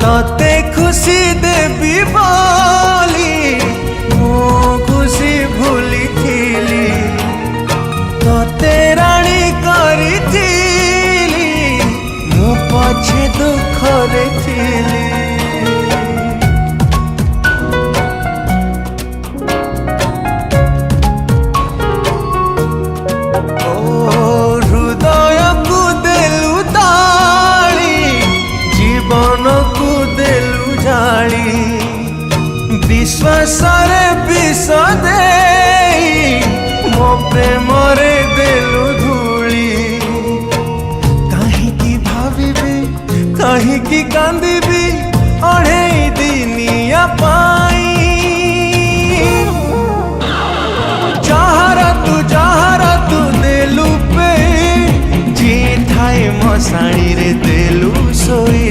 तते खुशी देवी बोली मो खुशी भूली थीली तते राणी करी थीली मो पछे दुख रे थीली। हृदय को देलु ताली जीवन को देलु जाली विश्वास रे विष देई मो प्रेम रे देलु धूली। कहीं भाविबी कहीं कांदिबी अढ़े दिनिया पाई जहारा तू देलु पे जी थाए मशाणी रे देलु सोई।